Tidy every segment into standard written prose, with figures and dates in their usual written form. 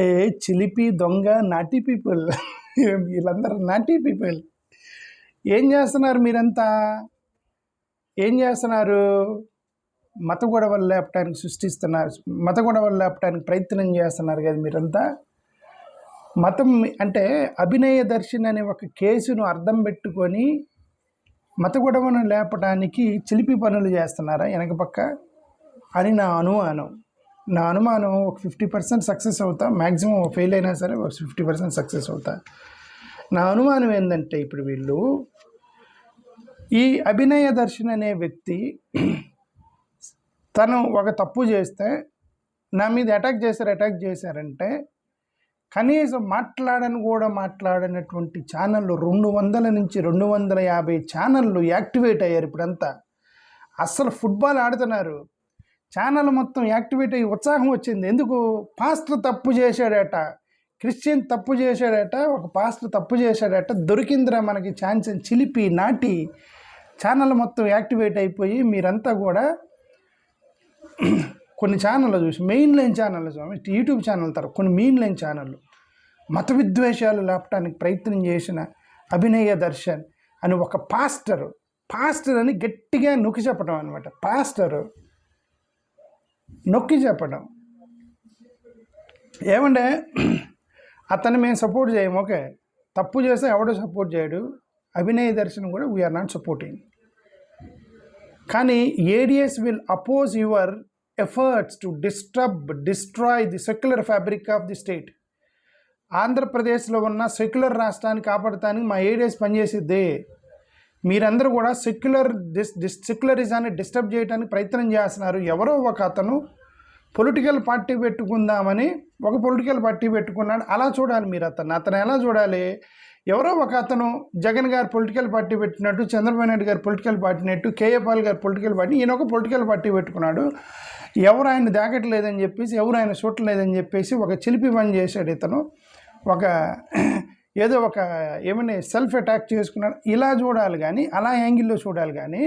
ఏ చిలిపి దొంగ naughty people వీళ్ళందరూ నాటీ పీపుల్. ఏం చేస్తున్నారు మీరంతా? ఏం చేస్తున్నారు? మత గొడవలు లేపటానికి సృష్టిస్తున్నారు, మత గొడవలు లేపటానికి ప్రయత్నం చేస్తున్నారు కదా మీరంతా. మతం అంటే అభినయ దర్శన్ అనే ఒక కేసును అర్థం పెట్టుకొని మత గొడవను లేపటానికి చిలిపి పనులు చేస్తున్నారా వెనక పక్క అని నా అనుమానం. ఒక 50% సక్సెస్ అవుతా, మ్యాక్సిమం ఫెయిల్ అయినా సరే ఒక 50% సక్సెస్ అవుతా. నా అనుమానం ఏంటంటే ఇప్పుడు వీళ్ళు ఈ అభినయ దర్శన్ అనే వ్యక్తి తను ఒక తప్పు చేస్తే నా మీద అటాక్ చేశారంటే కనీసం మాట్లాడనటువంటి ఛానళ్ళు 200 నుంచి 250 ఛానళ్ళు యాక్టివేట్ అయ్యారు ఇప్పుడంతా. అస్సలు ఫుట్బాల్ ఆడుతున్నారు, ఛానల్ మొత్తం యాక్టివేట్ అయ్యి ఉత్సాహం వచ్చింది. ఎందుకు? పాస్టర్ తప్పు చేశాడట, క్రిస్టియన్ తప్పు చేశాడట, ఒక పాస్టర్ తప్పు చేశాడట, దొరికిందిరా మనకి ఛాన్స్ అని చిలిపి నాటి ఛానల్ మొత్తం యాక్టివేట్ అయిపోయి మీరంతా కూడా కొన్ని ఛానళ్ళు చూసి, మెయిన్ లైన్ ఛానళ్ళు యూట్యూబ్ ఛానల్ తర్వాత కొన్ని మెయిన్ లైన్ ఛానళ్ళు మత విద్వేషాలు లేపడానికి ప్రయత్నం చేసిన అభినయ దర్శన్ అని ఒక పాస్టర్ అని గట్టిగా నొక్కి చెప్పడం అనమాట. పాస్టర్ నొక్కి చెప్పడం ఏమంటే అతన్ని మేము సపోర్ట్ చేయము, ఓకే, తప్పు చేస్తే ఎవడో సపోర్ట్ చేయడు, అభినయ దర్శన్ కూడా వీఆర్ నాట్ సపోర్టింగ్. కానీ ADS will oppose your efforts to destroy the secular fabric of the state. ఆంధ్రప్రదేశ్లో ఉన్న సెక్యులర్ రాష్ట్రాన్ని కాపాడటానికి మా ఏడిఎస్ పనిచేసిద్ది. మీరందరూ కూడా సెక్యులరిజాన్ని డిస్టర్బ్ చేయడానికి ప్రయత్నం చేస్తున్నారు. ఎవరో ఒక అతను పొలిటికల్ పార్టీ పెట్టుకుందామని ఒక పొలిటికల్ పార్టీ పెట్టుకున్నాడు, అలా చూడాలి మీరు. అతను ఎలా చూడాలి? ఎవరో ఒక అతను జగన్ గారు పొలిటికల్ పార్టీ పెట్టినట్టు, చంద్రబాబు నాయుడు గారు పొలిటికల్ పార్టీ నెట్టు, కేఏ పాల్ గారు పొలిటికల్ పార్టీ, ఈయన ఒక పొలిటికల్ పార్టీ పెట్టుకున్నాడు. ఎవరు ఆయన దాగట్లేదని చెప్పేసి, ఎవరు ఆయన చూడలేదని చెప్పేసి ఒక చిలిపి పని చేశాడు ఇతను. ఏదో ఒక ఏమని సెల్ఫ్ అటాక్ చేసుకున్నాడు, ఇలా చూడాలి కానీ, అలా యాంగిల్లో చూడాలి కానీ.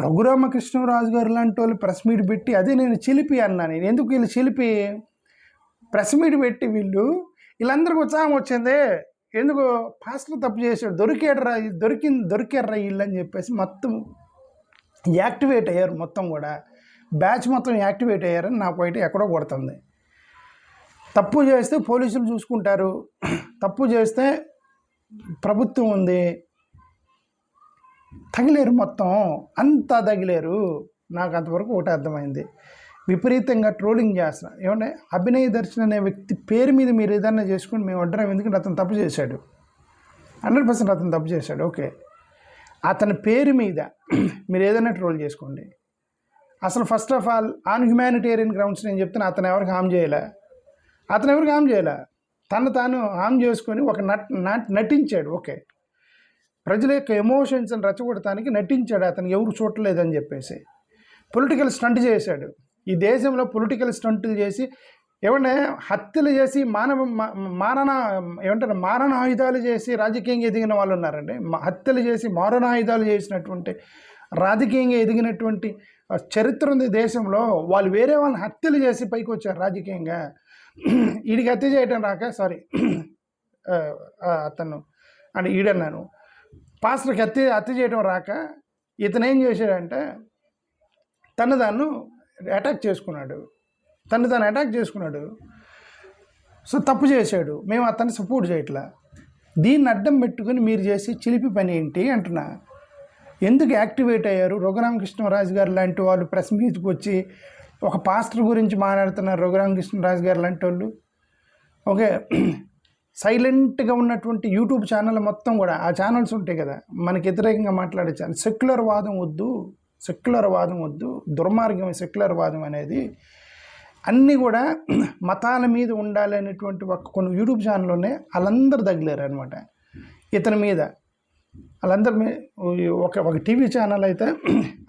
రఘురామకృష్ణరాజు గారు లాంటి వాళ్ళు ప్రెస్ మీట్ పెట్టి, అదే నేను చిలిపి అన్నాను. నేను ఎందుకు వీళ్ళు చిలిపి ప్రెస్ మీట్ పెట్టి వీళ్ళందరికీ ఉత్సాహం వచ్చింది. ఎందుకు? పాస్టర్ తప్పు చేశాడు, దొరికారా వీళ్ళు అని చెప్పేసి మొత్తం యాక్టివేట్ అయ్యారు. మొత్తం కూడా బ్యాచ్ మొత్తం యాక్టివేట్ అయ్యారని నాకు అయితే ఎక్కడో కొడుతుంది. తప్పు చేస్తే పోలీసులు చూసుకుంటారు, తప్పు చేస్తే ప్రభుత్వం ఉంది, తగిలేరు, మొత్తం అంతా తగిలేరు. నాకు అంతవరకు ఒకటి అర్థమైంది. విపరీతంగా ట్రోలింగ్ చేస్తున్నారు. ఏమంటే అభినయ దర్శన్ అనే వ్యక్తి పేరు మీద మీరు ఏదన్నా చేసుకుని మేము వడ్డరం, ఎందుకంటే అతను తప్పు చేశాడు, 100% అతను తప్పు చేశాడు, ఓకే. అతని పేరు మీద మీరు ఏదైనా ట్రోల్ చేసుకోండి. అసలు first of all on humanitarian grounds నేను చెప్తున్నా, అతను ఎవరికి హామ్ చేయలే, తను తాను హామ్ చేసుకొని ఒక నటించాడు, ఓకే. ప్రజల యొక్క ఎమోషన్స్ని రెచ్చగొట్టడానికి నటించాడు. అతను ఎవరు చూడలేదని చెప్పేసి పొలిటికల్ స్టంట్ చేశాడు. ఈ దేశంలో పొలిటికల్ స్టంట్లు చేసి ఏమంటే హత్యలు చేసి మారణాయుధాలు చేసి రాజకీయంగా ఎదిగిన వాళ్ళు ఉన్నారండి. హత్యలు చేసి మారణాయుధాలు చేసినటువంటి రాజకీయంగా ఎదిగినటువంటి చరిత్ర ఉంది దేశంలో. వాళ్ళు వేరే వాళ్ళని హత్యలు చేసి పైకి వచ్చారు రాజకీయంగా. వీడికి హత్య చేయటం రాక, సారీ అతను అంటే ఈడన్నాను, పాస్టర్కి హత్య చేయడం రాక ఇతను ఏం చేశాడంటే తను అటాక్ చేసుకున్నాడు. సో తప్పు చేశాడు, మేము అతన్ని సపోర్ట్ చేయట్లా. దీన్ని అడ్డం పెట్టుకుని మీరు చేసి చిలిపి పని ఏంటి అంటున్నా. ఎందుకు యాక్టివేట్ అయ్యారు? రఘురామకృష్ణరాజు గారు లాంటి వాళ్ళు ప్రెస్ మీట్కి వచ్చి ఒక పాస్టర్ గురించి మాట్లాడుతున్నారు. రఘురామకృష్ణరాజు గారు లాంటి వాళ్ళు, ఓకే. సైలెంట్గా ఉన్నటువంటి యూట్యూబ్ ఛానల్ మొత్తం కూడా, ఆ ఛానల్స్ ఉంటాయి కదా మనకి వ్యతిరేకంగా మాట్లాడే ఛానల్, సెక్యులర్ వాదం వద్దు, దుర్మార్గం సెక్యులర్ వాదం అనేది. అన్నీ కూడా మతాల మీద ఉండాలి అనేటువంటి కొన్ని యూట్యూబ్ ఛానల్ ఉన్నాయి. వాళ్ళందరూ తగిలేరు అనమాట ఇతని మీద. ఒక టీవీ ఛానల్ అయితే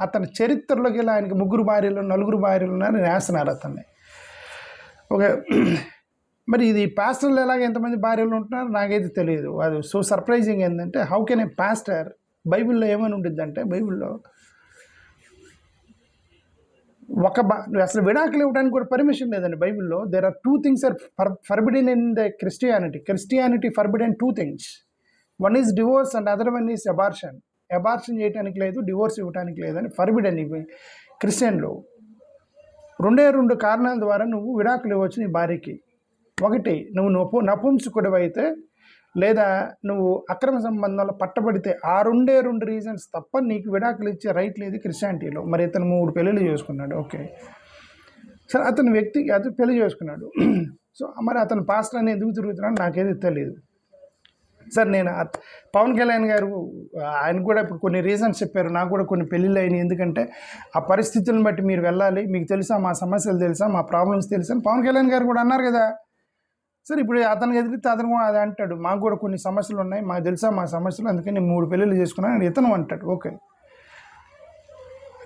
అతని చరిత్రలోకి వెళ్ళి ఆయనకి 3 భార్యలు 4 భార్యలు ఉన్నారని వేస్తున్నారు అతన్ని, ఓకే. మరి ఇది పాస్టర్లు ఎలాగ ఎంతమంది భార్యలు ఉంటున్నారు నాకైతే తెలియదు. అది సో సర్ప్రైజింగ్ ఏంటంటే, హౌ కెన్ ఏ పాస్టర్, బైబిల్లో ఏమని ఉండిద్దంటే, బైబిల్లో అసలు విడాకులు ఇవ్వడానికి కూడా పర్మిషన్ లేదండి బైబిల్లో. There are 2 things are forbidden in the Christianity forbidden 2 things. One is divorce and other one is abortion. Abortion చేయడానికి లేదు, డివోర్స్ ఇవ్వడానికి లేదని ఫర్బిడెన్ ఇవి క్రిస్టియన్లో. 2 కారణాల ద్వారా నువ్వు విడాకులు ఇవ్వచ్చు నీ భార్యకి. ఒకటి, నువ్వు నపుంసకుడివి అయితే, లేదా నువ్వు అక్రమ సంబంధంలో పట్టబడితే. ఆ 2 రీజన్స్ తప్ప నీకు విడాకులు ఇచ్చే రైట్ లేదు క్రిస్టియానిటీలో. మరి ఇతను 3 పెళ్ళిళ్ళు చేసుకున్నాడు, ఓకే సరే, అతని అది పెళ్లి చేసుకున్నాడు. సో మరి అతను పాస్టర్ అని ఎందుకు తిరుగుతున్నాడు నాకేది తెలియదు. సార్ నేను పవన్ కళ్యాణ్ గారు ఆయన కూడా ఇప్పుడు కొన్ని రీజన్స్ చెప్పారు, నాకు కూడా కొన్ని పెళ్ళిళ్ళు అయినాయి. ఎందుకంటే ఆ పరిస్థితులను బట్టి మీరు వెళ్ళాలి, మీకు తెలుసా మా సమస్యలు తెలుసా, మా ప్రాబ్లమ్స్ తెలుసా అని పవన్ కళ్యాణ్ గారు కూడా అన్నారు కదా. సరే ఇప్పుడు అతనికి ఎదిరితే అతను కూడా అది అంటాడు, మాకు కూడా కొన్ని సమస్యలు ఉన్నాయి, మాకు తెలుసా మా సమస్యలు, అందుకని నేను 3 పెళ్ళిళ్ళు చేసుకున్నాను ఇతను అంటాడు. ఓకే,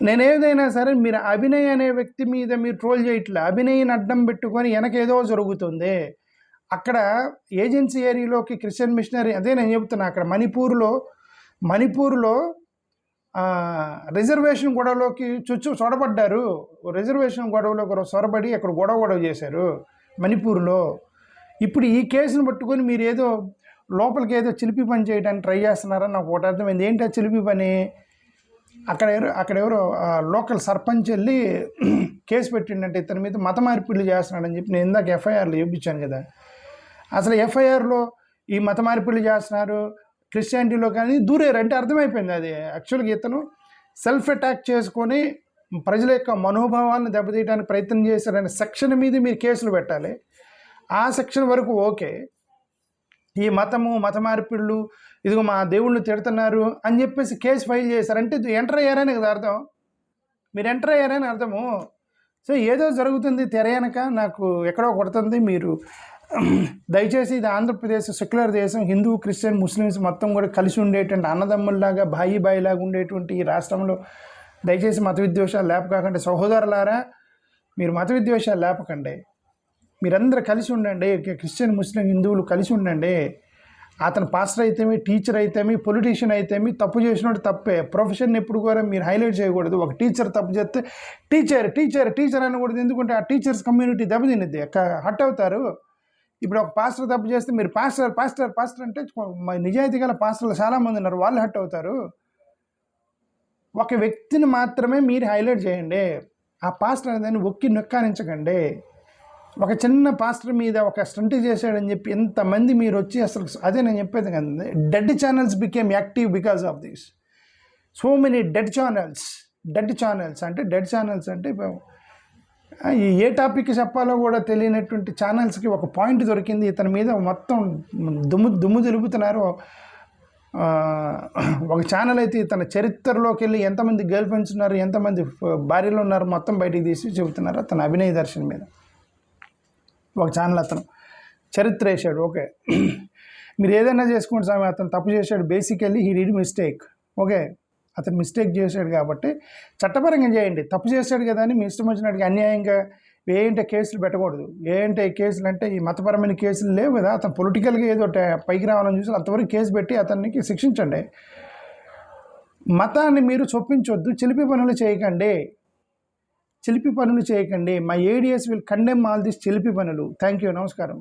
నేను ఏదైనా సరే మీరు అభినయ్ అనే వ్యక్తి మీద మీరు ట్రోల్ చేయట్లే. అభినయ్ని అడ్డం పెట్టుకొని వెనకేదో జరుగుతుంది. అక్కడ ఏజెన్సీ ఏరియాలోకి క్రిస్టియన్ మిషనరీ, అదే నేను చెప్తున్నా, అక్కడ మణిపూర్లో రిజర్వేషన్ గొడవలోకి చొరబడ్డారు. రిజర్వేషన్ గొడవలో చొరబడి అక్కడ గొడవ చేశారు మణిపూర్లో. ఇప్పుడు ఈ కేసును పట్టుకొని మీరు ఏదో లోపలికి ఏదో చిలిపి పని చేయడానికి ట్రై చేస్తున్నారని నాకు ఒకటి అర్థమైంది. ఏంటి ఆ చిలిపి పని? అక్కడ ఎవరో లోకల్ సర్పంచ్ వెళ్ళి కేసు పెట్టిండంటే ఇతని మీద మత మార్పిడులు చేస్తున్నాడని చెప్పి నేను ఇందాక ఎఫ్ఐఆర్లో చూపించాను కదా. అసలు ఎఫ్ఐఆర్లో ఈ మత మార్పిడులు చేస్తున్నారు క్రిస్టియానిటీలో కానీ దూరేరంటే అర్థమైపోయింది. అది యాక్చువల్గా ఇతను సెల్ఫ్ అటాక్ చేసుకొని ప్రజల యొక్క మనోభావాలను దెబ్బతీయడానికి ప్రయత్నం చేశారనే సెక్షన్ మీద మీరు కేసులు పెట్టాలి. ఆ సెక్షన్ వరకు ఓకే. ఈ మత మార్పిళ్ళు, ఇదిగో మా దేవుళ్ళు తిడుతున్నారు అని చెప్పేసి కేసు ఫైల్ చేశారంటే ఎంటర్ అయ్యారని కదా అర్థం. మీరు ఎంటర్ అయ్యారని అర్థము. సో ఏదో జరుగుతుంది తెరయనక, నాకు ఎక్కడో కొడుతుంది. మీరు దయచేసి ఇది ఆంధ్రప్రదేశ్ సెక్యులర్ దేశం, హిందూ క్రిస్టియన్ ముస్లిమ్స్ మొత్తం కూడా కలిసి ఉండేటువంటి అన్నదమ్ముల్లాగా బాయిలాగా ఉండేటువంటి ఈ రాష్ట్రంలో దయచేసి మత విద్వేషాలు లేపకాకండి. సహోదరులారా, మీరు మత విద్వేషాలు లేపకండి, మీరందరూ కలిసి ఉండండి. క్రిస్టియన్ ముస్లిం హిందువులు కలిసి ఉండండి. అతను పాస్టర్ అయితేమి, టీచర్ అయితేమి, పొలిటీషియన్ అయితేమి, తప్పు చేసినట్టు తప్పే. ప్రొఫెషన్ ఎప్పుడు కూడా మీరు హైలైట్ చేయకూడదు. ఒక టీచర్ తప్పు చేస్తే టీచర్ అనకూడదు. ఎందుకంటే ఆ టీచర్స్ కమ్యూనిటీ దెబ్బతినిద్ది, హట్ అవుతారు. ఇప్పుడు ఒక పాస్టర్ తప్పు చేస్తే మీరు పాస్టర్ అంటే నిజాయితీ గల పాస్టర్లు చాలామంది ఉన్నారు, వాళ్ళు హట్ అవుతారు. ఒక వ్యక్తిని మాత్రమే మీరు హైలైట్ చేయండి. ఆ పాస్టర్ అనేదాన్ని ఒక్కి నొక్కానించకండి. ఒక చిన్న పాస్టర్ మీద ఒక స్టంట్ చేశాడని చెప్పి ఎంతమంది మీరు వచ్చి అసలు అదే నేను చెప్పేది కదా, dead channels became active because of this. So many dead channels అంటే ఏ టాపిక్ చెప్పాలో కూడా తెలియనటువంటి ఛానల్స్కి ఒక పాయింట్ దొరికింది. ఇతని మీద మొత్తం దుమ్ము దులుపుతున్నారు. ఒక ఛానల్ అయితే ఇతని చరిత్రలోకి వెళ్ళి ఎంతమంది గర్ల్ ఫ్రెండ్స్ ఉన్నారు, ఎంతమంది భార్యలు ఉన్నారు మొత్తం బయటికి తీసి చెబుతున్నారు అతను అభినయ్ దర్శన్ మీద. ఒక ఛానల్ అతను చరిత్ర వేసాడు. ఓకే, మీరు ఏదైనా చేసుకోండి స్వామి, అతను తప్పు చేశాడు. Basically he did mistake. Okay, అతను మిస్టేక్ చేశాడు కాబట్టి చట్టపరంగా చేయండి. తప్పు చేశాడు కదా అని మీ ఇష్టం వచ్చినట్టుగా అన్యాయంగా ఏంటంటే కేసులు పెట్టకూడదు. ఏంటంటే కేసులు అంటే ఈ మతపరమైన కేసులు లేవు కదా. అతను పొలిటికల్గా ఏదో పైకి రావాలని చూసి అంతవరకు కేసు పెట్టి అతనికి శిక్షించండి. మతాన్ని మీరు చొప్పించొద్దు, చిలిపి పనులు చేయకండి. My ADS will condemn all this చిలిపి పనులు. థ్యాంక్ యూ, నమస్కారం.